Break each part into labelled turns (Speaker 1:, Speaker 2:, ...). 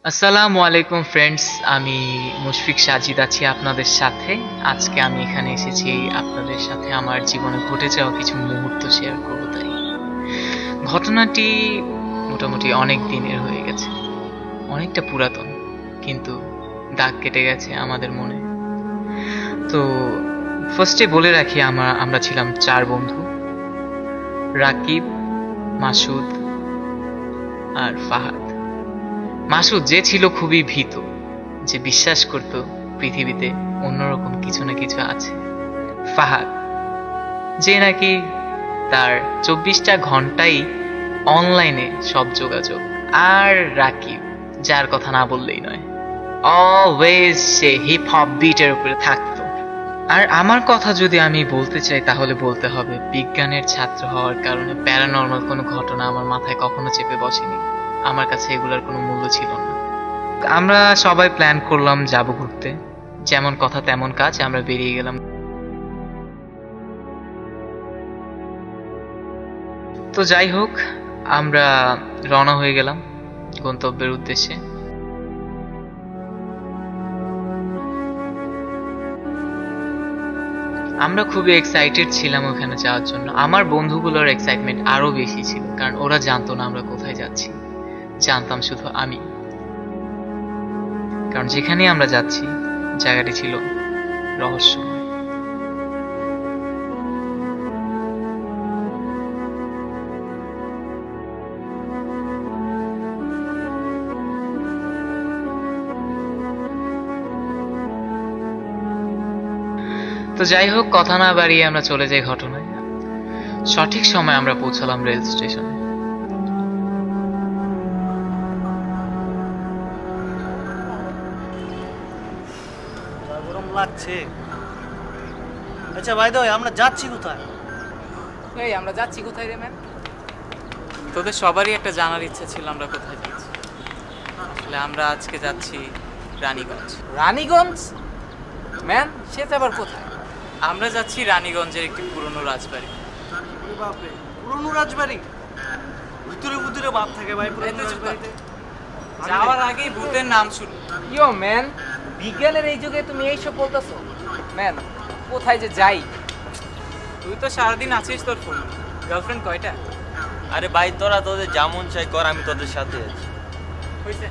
Speaker 1: আসসালামু আলাইকুম ফ্রেন্ডস, আমি মুশফিক সাজিদ আছি আপনাদের সাথে। আজকে আমি এখানে এসেছি আপনাদের সাথে আমার জীবনে ঘটে যাওয়া কিছু মুহূর্ত শেয়ার করব। তাই ঘটনাটি মোটামুটি অনেক দিনের হয়ে গেছে, অনেকটা পুরাতন, কিন্তু দাগ কেটে গেছে আমাদের মনে। তো ফার্স্টে বলে রাখি, আমরা ছিলাম চার বন্ধু: রাকিব, মাসুদ আর ফাহাদ। মাসুদ যে ছিল খুবই ভীত, যে বিশ্বাস করত পৃথিবীতে অন্যরকম কিছু না কিছু আছে। ফাহাদ যে নাকি তার 24টা ঘন্টাই অনলাইনে সব যোগাযোগ। আর রাকিব, যার কথা না বললেই নয়, অলওয়েজ সে হিপ হপ বিটের উপরে থাকতো। আর আমার কথা যদি আমি বলতে চাই, তাহলে বলতে হবে বিজ্ঞানের ছাত্র হওয়ার কারণে প্যারানর্মাল কোনো ঘটনা আমার মাথায় কখনো চেপে বসেনি। আমার কাছে এগুলোর কোনো মূল্য ছিল না। আমরা সবাই প্ল্যান করলাম যাব ঘুরতে, যেমন কথা তেমন কাজ, আমরা বেরিয়ে গেলাম। তো যাই হোক, আমরা রওনা হয়ে গেলাম গন্তব্যের উদ্দেশ্যে। আমরা খুবই এক্সাইটেড ছিলাম ওখানে যাওয়ার জন্য। আমার বন্ধুগুলোর এক্সাইটমেন্ট আরো বেশি ছিল, কারণ ওরা জানতো না আমরা কোথায় যাচ্ছি, জানতাম শুধু আমি। কারণ যেখানে আমরা যাচ্ছি জায়গাটি ছিল রহস্যময়। তো যাই হোক, কথা না বাড়িয়ে আমরা চলে যাই ঘটনায়। সঠিক সময় আমরা পৌঁছালাম রেল স্টেশনে।
Speaker 2: গরম লাগছে। আচ্ছা ভাই দই, আমরা যাচ্ছি কোথায়?
Speaker 3: আমরা যাচ্ছি কোথায় রে ম্যান? তোদের সবারই একটা জানার ইচ্ছা ছিল আমরা কোথায় যাচ্ছি। আসলে আমরা আজকে যাচ্ছি রানীগঞ্জ।
Speaker 4: রানীগঞ্জ? ম্যান, সেটা আবার কোথায়?
Speaker 3: আমরা যাচ্ছি রানীগঞ্জের একটি পুরনো রাজবাড়ি।
Speaker 2: ওরে বাপরে, পুরনো রাজবাড়ি? ভিতরে ভিতরে বাপ থাকে ভাই পুরনো রাজবাড়িতে।
Speaker 3: যাওয়ার আগেই ভূতের নাম শুরু।
Speaker 4: ইয়ো ম্যান, বিজ্ঞানের এই যুগে তুমি এইসব বলতেছো? ম্যান, কোথায় যে যাই?
Speaker 3: তুই তো সারাদিন আছিস তোর ফোন। গার্লফ্রেন্ড কয়টা?
Speaker 5: আরে ভাই, তোরা তোদের যেমন চাই কর, আমি তোদের সাথে আছি।
Speaker 3: হয়েছে?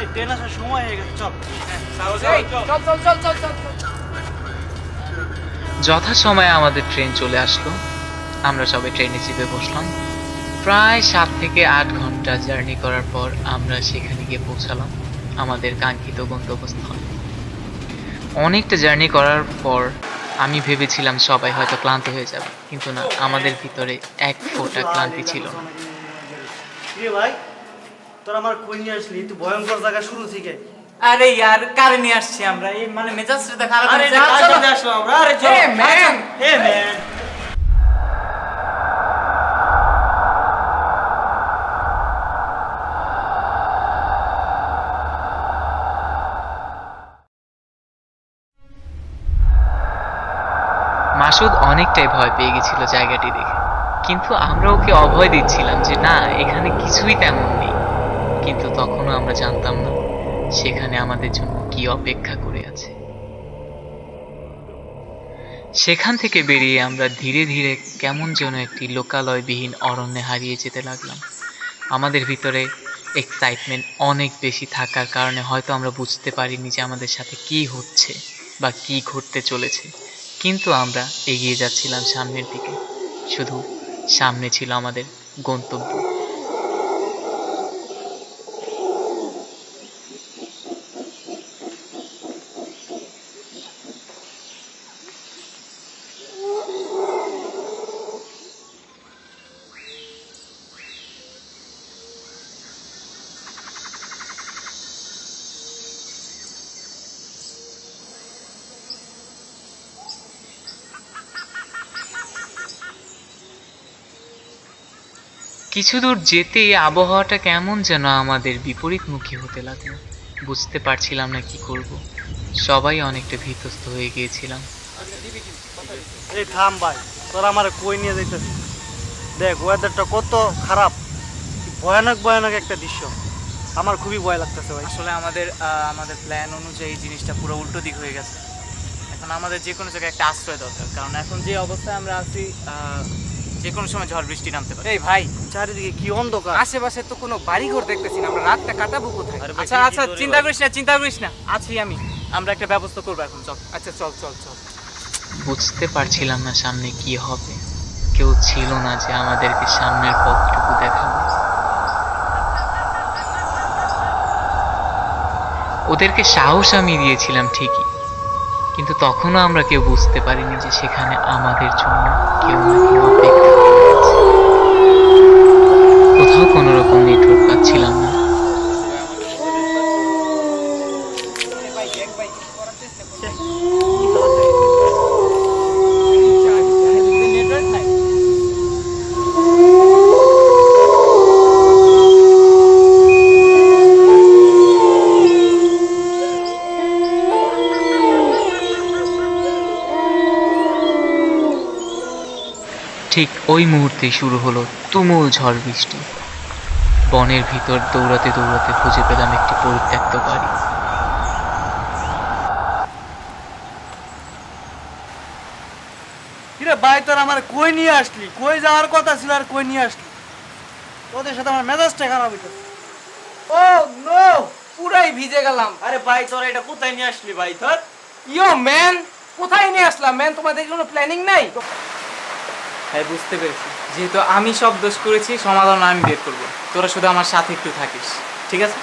Speaker 2: এই ট্রেন আসার সময় হয়ে গেছে, চল।
Speaker 4: এই, চল চল চল চল চল চল।
Speaker 1: যথাসময়ে আমাদের ট্রেন চলে আসলো। আমরা সবাই ট্রেনে চেপে বসলাম। প্রায় 7 থেকে 8 ঘন্টা জার্নি করার পর আমরা সেখানে গিয়ে পৌঁছালাম, আমাদের কাঙ্ক্ষিত গন্তব্যস্থলে। অনেকটা জার্নি করার পর আমি ভেবেছিলাম সবাই হয়তো ক্লান্ত হয়ে যাবে, কিন্তু না, আমাদের ভিতরে এক ফোঁটা ক্লান্তি ছিল না।
Speaker 2: রে ভাই, তোরা আমার কই নিয়ে আসলি? তুই ভয়ঙ্কর জায়গা শুরু থেকে।
Speaker 3: আরে ইয়ার, কারে নিয়ে আসছি আমরা? এই মানে মেজাজটা খারাপ
Speaker 2: আরে
Speaker 3: হয়েছে।
Speaker 2: এটা কার সাথে আসলাম আমরা? আরে চল।
Speaker 4: A man,
Speaker 2: a man,
Speaker 1: Masud অনেকটাই ভয় পেয়ে গেছিল জায়গাটি দেখে, কিন্তু আমরা ওকে অভয় দিচ্ছিলাম যে না, এখানে কিছুই তেমন নেই। কিন্তু তখনও আমরা জানতাম না সেখানে আমাদের জন্য কি অপেক্ষা করে আছে। সেখান থেকে বেরিয়ে আমরা ধীরে ধীরে কেমন যেন একটি লোকালয়বিহীন অরণ্যে হারিয়ে যেতে লাগলাম। আমাদের ভিতরে এক্সাইটমেন্ট অনেক বেশি থাকার কারণে হয়তো আমরা বুঝতে পারিনি যে আমাদের সাথে কি হচ্ছে বা কি ঘটতে চলেছে, কিন্তু আমরা এগিয়ে যাচ্ছিলাম সামনের দিকে। শুধু সামনে ছিল আমাদের গন্তব্য। কিছু দূর যেতেই আবহাওয়াটা কেমন যেন আমাদের বিপরীতমুখী হতে লাগলো। বুঝতে পারছিলাম না কি করব। সবাই অনেকটা ভীতস্ত হয়ে গিয়েছিলাম।
Speaker 2: এই থাম ভাই, তোরা আমার কই নিয়ে যাইতেছিস? দেখ ওয়েদারটা কত খারাপ, ভয়ানক ভয়ানক একটা দৃশ্য। আমার খুবই ভয় লাগতেছে ভাই।
Speaker 3: আসলে আমাদের প্ল্যান অনুযায়ী জিনিসটা পুরো উল্টো দিক হয়ে গেছে। এখন আমাদের যে কোনো জায়গায় একটা আশ্রয় দরকার, কারণ এখন যে অবস্থায় আমরা আছি যে কোনো সময় ঝড় বৃষ্টি নামতে পারে।
Speaker 4: এই ভাই,
Speaker 2: চারিদিকে কি অন্ধকার।
Speaker 4: আশেপাশে তো কোনো বাড়ি ঘর দেখতেছি না, আমরা রাতটা কাটাবো কোথায়?
Speaker 5: আরে ভাই,
Speaker 3: আচ্ছা
Speaker 5: কি
Speaker 3: আচ্ছা,
Speaker 5: করে
Speaker 3: চিন্তা
Speaker 5: ভাই?
Speaker 3: করিস না আছি আমি, আমরা একটা ব্যবস্থা করবো এখন, চল।
Speaker 4: আচ্ছা চল চল চল।
Speaker 1: বুঝতে পারছিলাম না সামনে কি হবে। কেউ ছিল না যে আমাদেরকে সামনের পথটুকু দেখাবে। ওদেরকে সাহস আমি দিয়েছিলাম ঠিকই, কিন্তু তখনও আমরা কেউ বুঝতে পারিনি যে সেখানে আমাদের জন্য কেউ না কেউ অপেক্ষা করে আছে। কোথাও কোনো রকম নেটওয়ার্ক পাচ্ছিলাম না।
Speaker 4: ভাই দেখ ভাই, করার চেষ্টা করছি। নেটওয়ার্ক নাই।
Speaker 1: ঠিক ওই মুহূর্তেই শুরু হলো তুমুল ঝড় বৃষ্টি। বনের ভিতর দৌড়াতে দৌড়াতে খুঁজে পেলাম একটি পরিত্যক্ত বাড়ি।
Speaker 2: কিরে ভাই, তোর আমার কই নিয়ে আসলি? কই যাওয়ার কথা ছিল আর কই নিয়ে আসলি? তোদের সাথে আমার মেজাজটা খারাপ হইতেছে।
Speaker 4: ও নো, পুরাই ভিজে গেলাম।
Speaker 5: আরে ভাই তোরা এটা কোথায় নিয়ে আসলি ভাই তোর?
Speaker 4: ইয়ো ম্যান, কোথায় নিয়ে আসলাম ম্যান? তোমাদের কোনো প্ল্যানিং নাই?
Speaker 3: হ্যাঁ, বুঝতে পেরেছি। যেহেতু আমি সব দোষ করেছি, সমাধান আমি বের করবো, তোরা শুধু আমার সাথে একটু থাকিস, ঠিক আছে?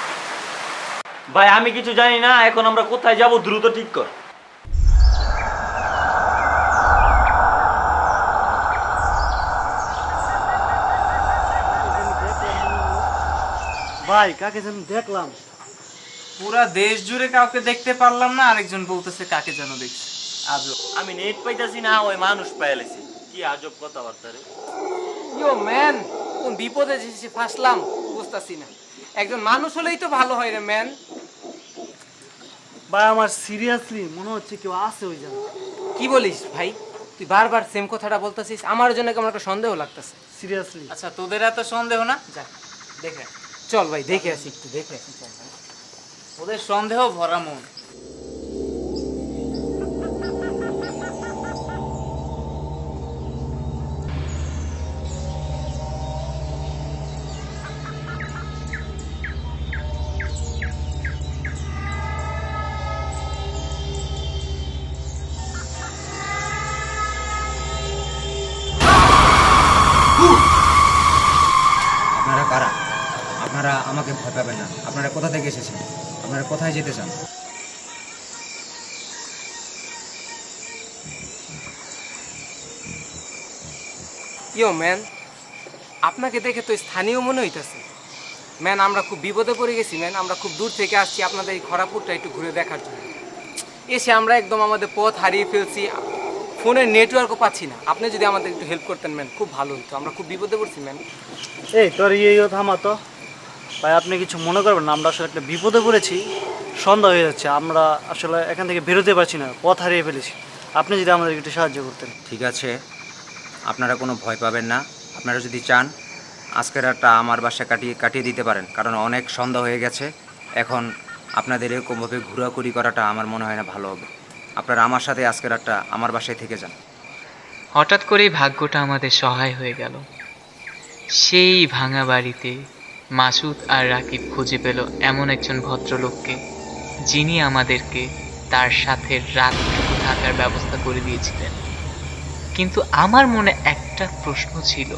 Speaker 5: ভাই আমি কিছু জানি না, এখন আমরা কোথায় যাব দ্রুত ঠিক কর।
Speaker 2: ভাই কাকে যেন দেখলাম।
Speaker 3: পুরা দেশ জুড়ে কাউকে দেখতে পারলাম না, আরেকজন বলতেছে কাকে যেন দেখছি। আজব।
Speaker 5: আমি নেট পাইতাছি না, ওই মানুষ পাইলেছি। কি আজব কথাবার্তা রে।
Speaker 4: ইয়ো ম্যান, কোন বিপদে যে ফাঁসলাম বুঝতাছি না। একজন মানুষ হলেই তো ভালো হয় রে ম্যান।
Speaker 2: ভাই আমার সিরিয়াসলি মনে হচ্ছে কেউ আছে ওই জায়গায়।
Speaker 4: কি বলিস ভাই? তুই বারবার সেম কথাটা বলতেছিস, আমার জন্য কেমন একটা সন্দেহ লাগতেছে।
Speaker 2: সিরিয়াসলি।
Speaker 3: আচ্ছা, তোদের এত সন্দেহ না, যা দেখে আয়।
Speaker 4: চল ভাই দেখে আসি, একটু দেখে আসি চল ভাই।
Speaker 3: ওদের সন্দেহ ভরা মন।
Speaker 6: আপনারা কারা? আপনারা আমাকে ভয় পাবেন না। আপনারা কোথা থেকে এসেছেন? আপনারা কোথায় যেতে চান?
Speaker 4: ইয়ো ম্যান, আপনাকে দেখে তো স্থানীয় মনে হইতেছে। ম্যান, আমরা খুব বিপদে পড়ে গেছি ম্যান। আমরা খুব দূর থেকে আসছি আপনাদের এই খরাপুরটা একটু ঘুরে দেখার জন্য। এসে আমরা একদম আমাদের পথ হারিয়ে ফেলছি, ফোনের নেটওয়ার্কও পাচ্ছি না। আপনি যদি আমাদের একটু হেল্প করতেন ম্যান, খুব ভালো হতো। আমরা খুব বিপদে পড়ছি ম্যান।
Speaker 2: এই তোর ইয়ে থামা তো ভাই, আপনি কিছু মনে করবেন না, আমরা আসলে একটা বিপদে পড়েছি। সন্ধ্যা হয়ে যাচ্ছে, আমরা আসলে এখান থেকে বেরোতে পারছি না, পথ হারিয়ে ফেলেছি। আপনি যদি আমাদের একটু সাহায্য করতেন।
Speaker 6: ঠিক আছে, আপনারা কোনো ভয় পাবেন না। আপনারা যদি চান আজকের রাতটা আমার বাসায় কাটিয়ে দিতে পারেন, কারণ অনেক সন্ধ্যা হয়ে গেছে। এখন আপনাদের এরকমভাবে ঘোরাঘুরি করাটা আমার মনে হয় না ভালো হবে। আপনারা আমার সাথে আজকের রাতটা আমার বাসায় থেকে যান।
Speaker 1: হঠাৎ করেই ভাগ্যটা আমাদের সহায় হয়ে গেল। সেই ভাঙা বাড়িতে মাসুদ আর রাকিব খুঁজে পেল এমন একজন ভদ্রলোককে, যিনি আমাদেরকে তার সাথে রাতটুকু থাকার ব্যবস্থা করে দিয়েছিলেন। কিন্তু আমার মনে একটা প্রশ্ন ছিল,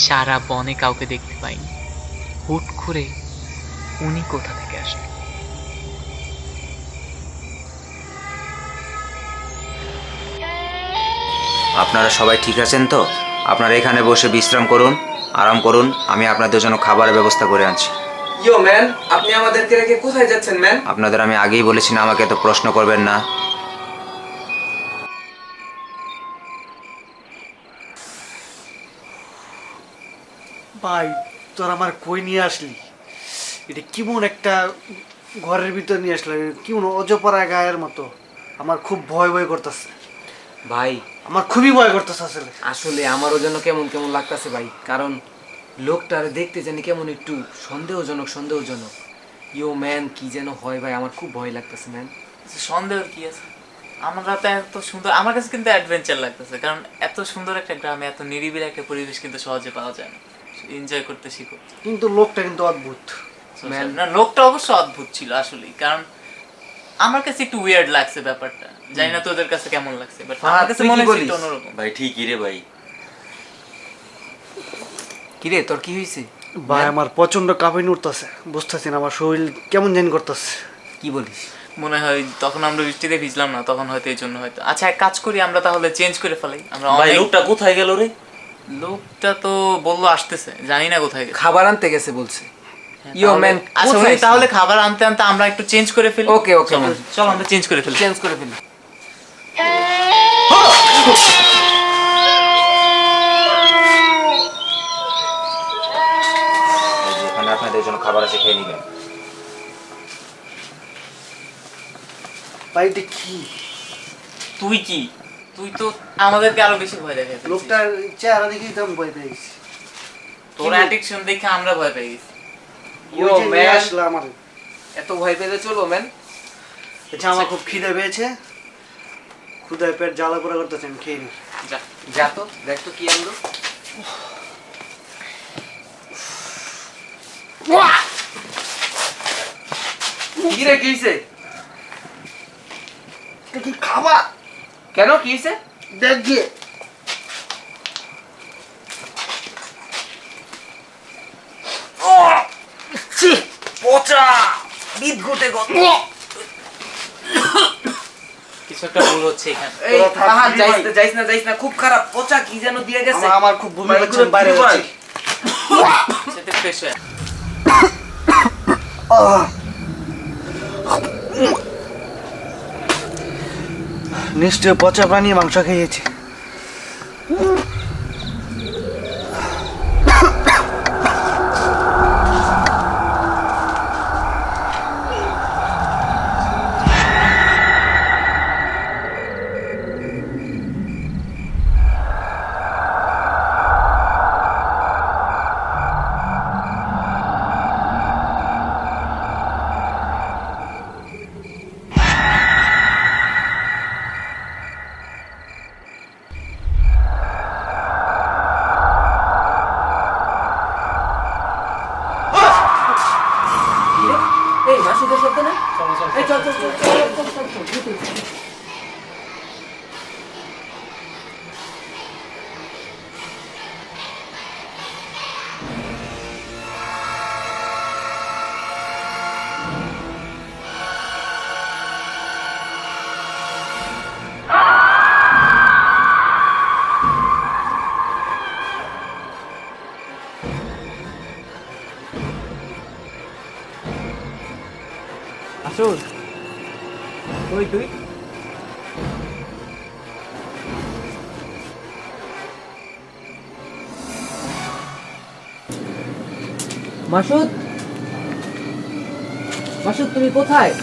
Speaker 1: সারা বনে কাউকে দেখতে পাইনি, হুট করে উনি কোথা থেকে আসলেন?
Speaker 6: আপনারা সবাই ঠিক আছেন তো? আপনারা এখানে বসে বিশ্রাম করুন, আরাম করুন। আমি আপনাদের জন্য খাবারের ব্যবস্থা করে আনছি।
Speaker 4: ইয়ো ম্যান, আপনি আমাদেরকে রেখে কোথায় যাচ্ছেন ম্যান?
Speaker 6: আপনাদের আমি আগেই বলেছি না আমাকে তো প্রশ্ন করবেন না।
Speaker 2: ভাই তোর আমার কই নিয়ে আসলি? এটা কেমন একটা ঘরের ভিতর নিয়ে আসলে, কেমন অজপরা গায়ের মতো। আমার খুব ভয় ভয় করতেছে
Speaker 4: ভাই
Speaker 2: আমার খুবই ভয় করতেছে আসলে।
Speaker 4: আসলে আমারও জন্য কেমন কেমন লাগতেছে ভাই, কারণ লোকটার দেখতে জানি কেমন একটু সন্দেহজনক। ইয়ো ম্যান, কি যেন হয় ভাই, আমার খুব ভয় লাগতেছে ম্যান।
Speaker 3: সন্দেহের কি আছে? আমরা তো এত সুন্দর, আমার কাছে কিন্তু অ্যাডভেঞ্চার লাগতেছে, কারণ এত সুন্দর একটা গ্রামে এত নিরিবিলি একটা পরিবেশ কিন্তু সহজে পাওয়া যায় না। এনজয় করতে শিখো।
Speaker 2: কিন্তু লোকটা কিন্তু অদ্ভুত।
Speaker 3: না, লোকটা অবশ্য অদ্ভুত ছিল আসলেই, কারণ আমার কাছে একটু উইয়ার্ড লাগছে ব্যাপারটা। জানি না তোদের কাছে কেমন লাগছে, বাট আমার কাছে
Speaker 4: তুই কি
Speaker 3: মনে হচ্ছে
Speaker 4: বলিস?
Speaker 3: একটু অন্যরকম।
Speaker 5: ভাই ঠিকই রে ভাই।
Speaker 4: কিরে, তোর কি হয়েছে?
Speaker 2: ভাই আমার প্রচন্ড কাঁপিনি উঠতেছে, বুঝতেছি না, আমার শরীর কেমন জানি করতেছে।
Speaker 4: কি বলিস?
Speaker 3: মনে হয় তখন আমরা বৃষ্টিতে ভিজলাম না, তখন হয়তো এই জন্য হয়তো। আচ্ছা, এক কাজ করি, আমরা তাহলে চেঞ্জ করে ফেলাই। আমরা
Speaker 5: ভাই
Speaker 3: অনেক-
Speaker 5: লোকটা কোথায় গেল রে?
Speaker 3: লোকটা তো বললো আসতেছে, জানি না কোথায় গেছে।
Speaker 4: খাবার আনতে গেছে বলছে। ইয়ো
Speaker 3: তাহলে-
Speaker 4: ম্যান,
Speaker 3: আচ্ছা উনি তাহলে খাবার আনতে আনতে আমরা একটু চেঞ্জ করে ফেলি।
Speaker 4: ওকে, ওকে,
Speaker 3: চলো, চলো আমরা চেঞ্জ করে ফেলি।
Speaker 4: চেঞ্জ করে ফেলি।
Speaker 6: এখানে আপনাদের জন্য খাবার আছে, খেয়ে নেবেন।
Speaker 2: ভাই এটা কি?
Speaker 3: তুই কি? তুই তো আমাদেরকে আরো বেশি ভয় দেখাচ্ছিস।
Speaker 2: লোকটার চেহারা দেখেই তো আমি ভয় পেয়ে গেছি।
Speaker 3: তোর অ্যাডিকশন দেখে আমরা ভয় পেয়ে গেছি।
Speaker 4: ইয়ো
Speaker 2: ওই যে নিয়ে
Speaker 4: ম্যান,
Speaker 2: আসলো আমার।
Speaker 4: এত ভয় পেলে চলো ম্যান।
Speaker 2: আচ্ছা আমার খুব খিদে পেয়েছে, ক্ষুধায় পেট জ্বালা পোড়া করতেছে, আমি খেয়ে নিই।
Speaker 3: যা।
Speaker 4: যা তো, দেখ তো কি আনলো। কি রে, কি হইছে?
Speaker 2: এটা কি খাবার?
Speaker 4: কেন, কি হইছে?
Speaker 2: দেখ গিয়ে।
Speaker 4: পচা বিদঘুটে গন্ধ।
Speaker 3: কিছু একটা ভুল হচ্ছে এখানে।
Speaker 4: এই
Speaker 2: তোরা থাক,
Speaker 4: তাহার
Speaker 2: কি ভাই?
Speaker 4: যাইস না, খুব খারাপ পচা কি যেন দিয়ে গেছে।
Speaker 2: আমার খুব বমি
Speaker 4: ভাই,
Speaker 2: পাচ্ছে,
Speaker 4: এগুলো
Speaker 2: বাইরে
Speaker 4: কি ভাই?
Speaker 2: যাচ্ছি।
Speaker 3: সেটা ফ্রেশ হয়ে।
Speaker 2: নিশ্চয় পচা প্রাণী মাংস খেয়েছে।
Speaker 4: এই মাসুদের শব্দ না? এই চল চল চল চল চল চল চল দ্রুত।
Speaker 2: আসুন।
Speaker 4: ওই তুই মাসুদ, মাসুদ তুমি কোথায়?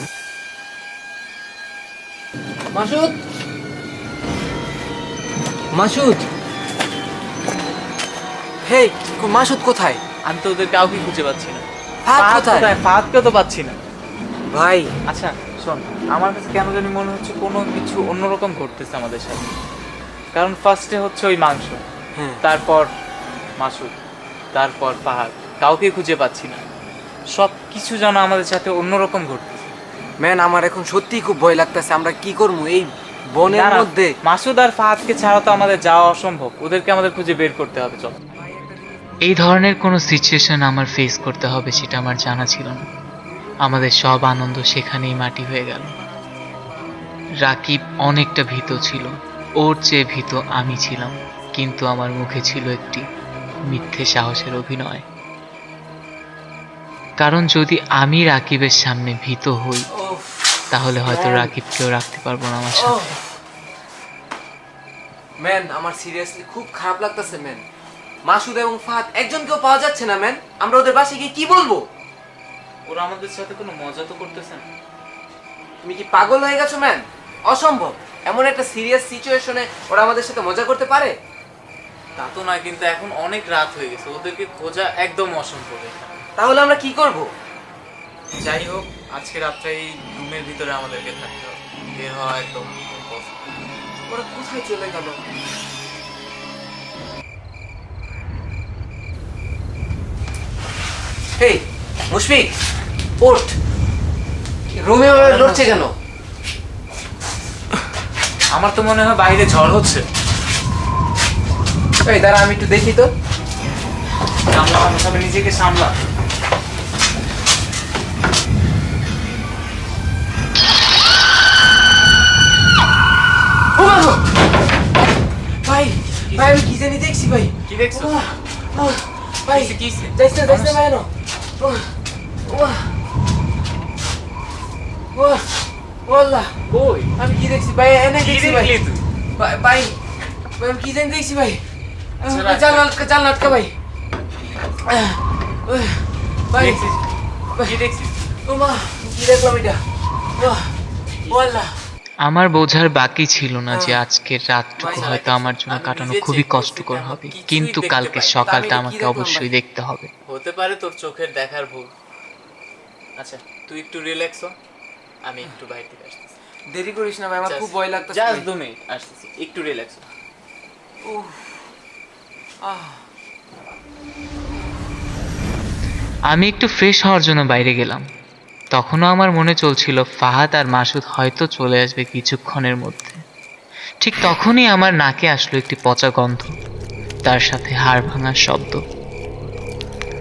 Speaker 4: মাসুদ, মাসুদ, হেই মাসুদ কোথায়?
Speaker 3: আমি তো ওদের কাউকে খুঁজে পাচ্ছি না।
Speaker 4: ফাহাদ কোথায়?
Speaker 3: ফাহাদকেও তো পাচ্ছি না।
Speaker 4: ভাই
Speaker 3: আচ্ছা শোন, আমার কাছে কেন জানি মনে হচ্ছে কোনো কিছু অন্যরকম ঘটতেছে আমাদের সাথে। কারণ ফার্স্টে হচ্ছে ওই মাংস,
Speaker 4: হ্যাঁ।
Speaker 3: তারপর মাসুদ, তারপর ফাহাদ, কাউকে খুঁজে পাচ্ছি না। সব কিছু যেন আমাদের সাথে অন্যরকম ঘটতেছে।
Speaker 4: ম্যান, আমার এখন সত্যিই খুব ভয় লাগতেছে। আমরা কি করবো এই বনের
Speaker 3: দাঁড়া,
Speaker 4: মধ্যে?
Speaker 3: মাসুদ আর ফাহাদকে ছাড়া তো আমাদের যাওয়া অসম্ভব। ওদেরকে আমাদের খুঁজে বের করতে হবে। চল। এই ধরনের কোনো সিচুয়েশন আমার ফেস করতে হবে সেটা আমার জানা ছিল না। আমাদের সব আনন্দ সেখানেই মাটি হয়ে গেল। রাকিব অনেকটা ভীত ছিল, ওর চেয়ে ভীত আমি ছিলাম, কিন্তু আমার মুখে ছিল একটি মিথ্যে সাহসের অভিনয়। কারণ যদি আমি রাকিবের সামনে ভীত হই, তাহলে হয়তো রাকিবকেও রাখতে পারবো না আমার সাথে।
Speaker 4: ম্যান, আমার সিরিয়াসলি খুব খারাপ লাগতেছে ম্যান। মাসুদ এবং ফাহাদ একজনকেও পাওয়া যাচ্ছে না ম্যান। আমরা ওদের বাসায় গিয়ে কি বলবো?
Speaker 3: ওরা আমাদের সাথে কোনো মজা তো করতেছে না।
Speaker 4: তুমি কি পাগল হয়ে গেছো ম্যান? অসম্ভব। এমন একটা সিরিয়াস সিচুয়েশনে ওরা আমাদের সাথে মজা করতে পারে?
Speaker 3: তা তো নয়, কিন্তু এখন অনেক রাত হয়ে গেছে, ওদেরকে খোঁজা একদম অসম্ভব এখানে।
Speaker 4: তাহলে আমরা কি করব?
Speaker 3: যাই হোক, আজকে রাতটা এই রুমের ভিতরে আমাদেরকে থাকতে হবে, বের হওয়া একদম impossible।
Speaker 4: ওরা কোথায় চলে গেল? হেই মুশফিক, ওঠ। রুমে লড়ছে কেন?
Speaker 3: আমার তো মনে হয় বাইরে ঝড় হচ্ছে।
Speaker 4: এই দাঁড়া, আমি একটু দেখি তো।
Speaker 3: সামলা, তবে নিজেকে সামলা।
Speaker 4: ও মা গো! ভাই ভাই, আমি কি জানি দেখছি ভাই।
Speaker 3: কি দেখছো?
Speaker 4: ভাই
Speaker 3: কিসে?
Speaker 4: যাইস না ভাই, না। ওয়াল্লাহ,
Speaker 3: কই?
Speaker 4: আমি কি দেখছি ভাই? এনে
Speaker 3: কি
Speaker 4: দেখছি ভাই।
Speaker 3: দেখলি তুই?
Speaker 4: ভাই ভাই, আমি কি জানি দেখছি ভাই।
Speaker 3: আচ্ছা,
Speaker 4: জানলা আটকা ভাই। ভাই
Speaker 3: দেখছিস? কি দেখছিস?
Speaker 4: ও মা, কি দেখলাম এটা? ওয়াল্লাহ।
Speaker 1: আমার বোঝার বাকি ছিল না যে আজকের রাতটুকু
Speaker 3: ভাই,
Speaker 1: হয়তো আমার জন্য
Speaker 3: আমি
Speaker 1: কাটানো
Speaker 3: নিজে
Speaker 1: খুবই
Speaker 3: check
Speaker 1: কষ্টকর
Speaker 3: করছি,
Speaker 1: হবে,
Speaker 3: কিছুই
Speaker 1: কিন্তু
Speaker 3: দেখতে
Speaker 1: কালকে
Speaker 3: পাই না।
Speaker 1: সকালটা
Speaker 4: আমি কি
Speaker 1: আমাকে
Speaker 4: দেখলাম
Speaker 1: অবশ্যই
Speaker 4: ভাই?
Speaker 1: দেখতে হবে।
Speaker 3: হতে পারে তোর চোখের দেখার ভুল। আচ্ছা, তুই একটু রিল্যাক্স হ, আমি একটু বাইরে থেকে আসতেছি।
Speaker 4: দেরি করিস না ভাই, আমার খুব ভয় লাগতেছে।
Speaker 3: জাস্ট 2 মিনিট আসতেছি, একটু রিল্যাক্স হ।
Speaker 1: আমি একটু ফ্রেশ হওয়ার জন্য বাইরে গেলাম। তখনও আমার মনে চলছিল ফাহাদ আর মাসুদ হয়তো চলে আসবে কিছুক্ষণের মধ্যে। ঠিক তখনই আমার নাকে আসলো একটি পচা গন্ধ, তার সাথে হাড় ভাঙার শব্দ।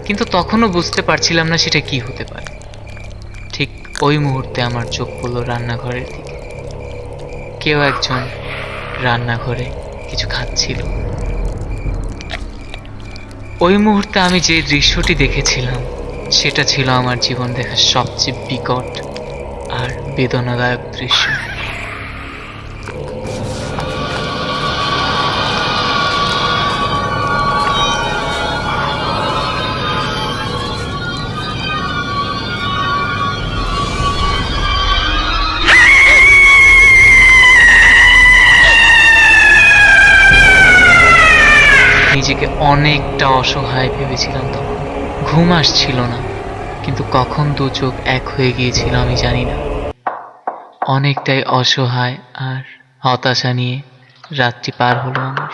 Speaker 1: কিন্তু তখনও বুঝতে পারছিলাম না সেটা কি হতে পারে। ঠিক ওই মুহূর্তে আমার চোখ পড়ল রান্নাঘরের দিকে। কেউ একজন রান্নাঘরে কিছু খাচ্ছিল। ওই মুহূর্তে আমি যে দৃশ্যটি দেখেছিলাম সেটা ছিল আমার জীবন দেখা সবচেয়ে বিকট আর বেদনাদায়ক দৃশ্য। নিজেকে অনেকটা অসহায় ভেবেছিলাম তখন। ঘুম আসছিল না, কিন্তু কখন দু চোখ এক হয়ে গিয়েছিল আমি জানি না। অনেকটাই অসহায় আর হতাশা নিয়ে রাতটি পার হলো আমার।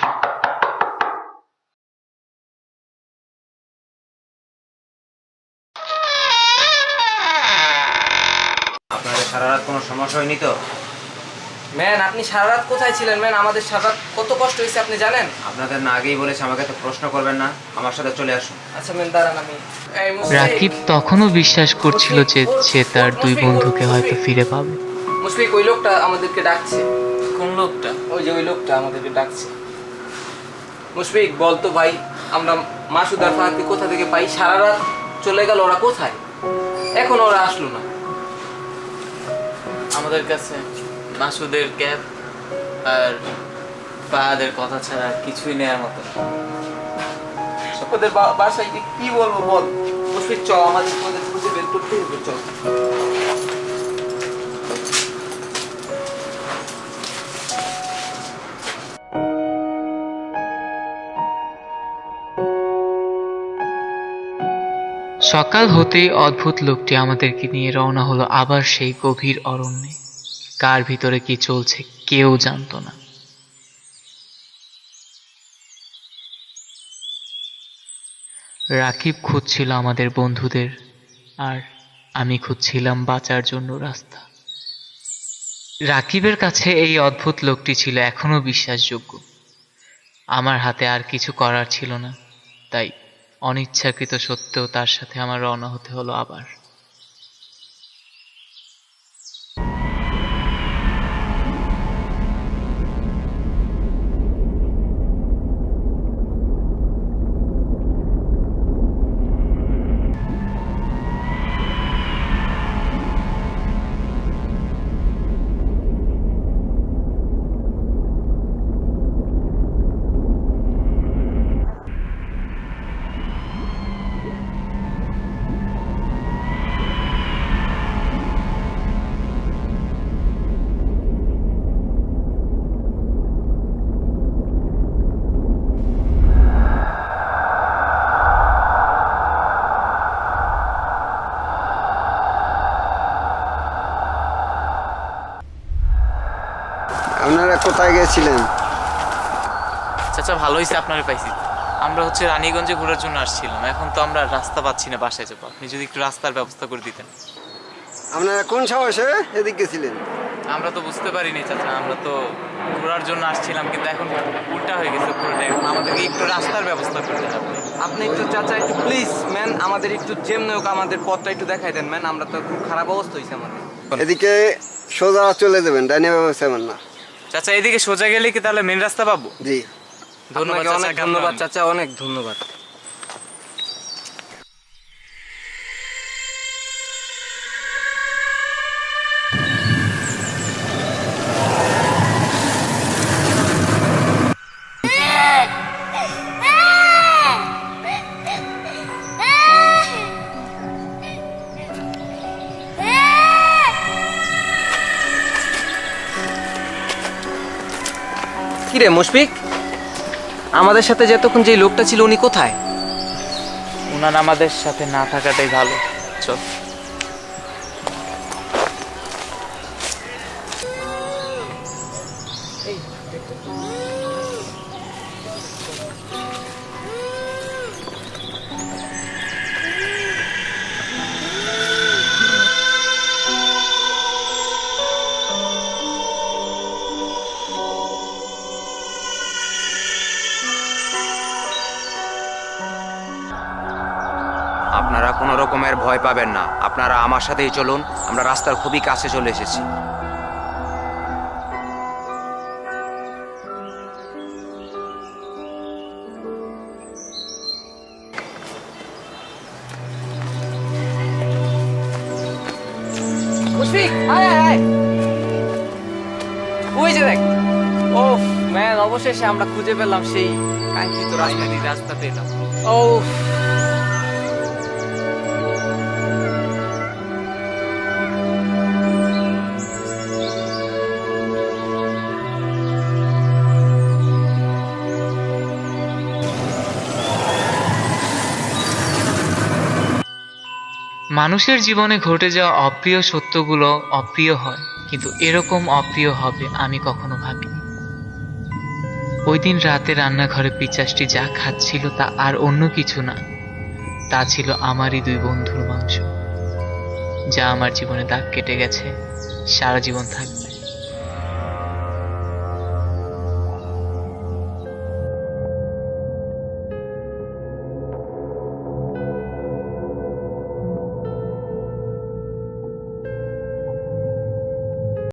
Speaker 6: আপনাদের সারা রাত কোনো সমস্যা হয়নি তো?
Speaker 4: ম্যান, আপনি সারা রাত কোথায় ছিলেন ম্যান? আমাদের সারা রাত কত কষ্ট হয়েছে আপনি জানেন?
Speaker 6: আপনাদের না আগেই বলেছে আমাকে তো প্রশ্ন করবেন না, আমার সাথে চলে আসুন।
Speaker 4: আচ্ছা ম্যান, দাঁড়ান আমি। এই মুশফিক,
Speaker 1: রাকিব তখনও বিশ্বাস করছিল যে সে তার দুই বন্ধুকে হয়তো ফিরে পাবে।
Speaker 4: মুশফিক, ওই লোকটা আমাদেরকে ডাকছে।
Speaker 3: কোন লোকটা?
Speaker 4: ওই যে ওই লোকটা আমাদেরকে ডাকছে। মুশফিক, বল তো ভাই, আমরা মাসুদ আর ফাহাদকে কোথা থেকে পাই? সারা রাত চলে গেল, ওরা কোথায়? এখন ওরা আসলো না।
Speaker 3: আমাদের কাছে মাসুদের ক্যাব আর ফাহাদের কথা ছাড়া আর কিছুই নেয়ার মতো না।
Speaker 4: ওদের বাসায় গিয়ে কি বলবো বল? মুশফিক, চল, আমাদের ওদের খুঁজে বের করতে হবে, চল।
Speaker 1: সকাল হতেই অদ্ভুত লোকটি আমাদেরকে নিয়ে রওনা হলো আবার সেই গভীর অরণ্যে। কার ভিতরে কি চলছে কেউ জানতো না। রাকিব খুঁজছিল আমাদের বন্ধুদের, আর আমি খুঁজছিলাম বাঁচার জন্য রাস্তা। রাকিবের কাছে এই অদ্ভুত লোকটি ছিল এখনো বিশ্বাসযোগ্য। আমার হাতে আর কিছু করার ছিল না, তাই অনিচ্ছাকৃত সত্ত্বেও তার সাথে আমার রওনা হতে হলো আবার।
Speaker 7: আপনারা কোথায় গেছিলেন?
Speaker 3: চাচা ভালো হয়েছে আপনারা পাইছি। আমরা হচ্ছে রানীগঞ্জে ঘোরার জন্য আসছিলাম, এখন তো আমরা রাস্তা পাচ্ছি না বাসায় যাবো। আপনি যদি একটু রাস্তার ব্যবস্থা করে দিতেন।
Speaker 7: আপনারা কোন সাহসে এদিক গেছিলেন?
Speaker 3: আমরা তো বুঝতে পারিনি চাচা, আমরা তো ঘোরার জন্য আসছিলাম, কিন্তু এখন উল্টা হয়ে গেছে পুরোটা। এখন আমাদেরকে একটু রাস্তার ব্যবস্থা করতে হবে।
Speaker 4: আপনি একটু চাচা একটু প্লিজ ম্যান আমাদের একটু যেমনি হোক আমাদের পথটা একটু দেখাই দেন ম্যান, আমরা তো খুব খারাপ অবস্থা হয়েছে আমাদের।
Speaker 7: এদিকে সোজা চলে যাবেন, ডাইনে ব্যবস্থা না।
Speaker 3: চাচা এদিকে সোজা গেলে কি তাহলে মেন রাস্তা পাবো?
Speaker 7: জি।
Speaker 3: ধন্যবাদ
Speaker 4: আপনাকে অনেক
Speaker 3: চাচা,
Speaker 4: ধন্যবাদ চাচা, অনেক ধন্যবাদ। কিরে মুশফিক, আমাদের সাথে যতক্ষণ যে লোকটা ছিল উনি কোথায়?
Speaker 3: উনার আমাদের সাথে না থাকাটাই ভালো। চল।
Speaker 6: আপনারা কোনো রকমের ভয় পাবেন না, আপনারা আমার সাথেই চলুন, আমরা রাস্তার খুবই কাছে চলে এসেছি।
Speaker 4: মুশফিক আয় আয় আয়, ওই যে দেখ। ও ম্যান, অবশেষে আমরা খুঁজে পেলাম সেই কাঙ্ক্ষিত রাস্তা।
Speaker 3: রাস্তা পেলাম।
Speaker 4: ও
Speaker 1: মানুষের জীবনে ঘটে যাওয়া অপ্রিয় সত্যগুলো অপ্রিয় হয়, কিন্তু এরকম অপ্রিয় হবে আমি কখনো ভাবিনি। ওই দিন রাতে রান্নাঘরে পিচাসটি যা খাচ্ছিল তা আর অন্য কিছু না, তা ছিল আমারই দুই বন্ধুর মাংস, যা আমার জীবনে দাগ কেটে গেছে, সারা জীবন থাকবে।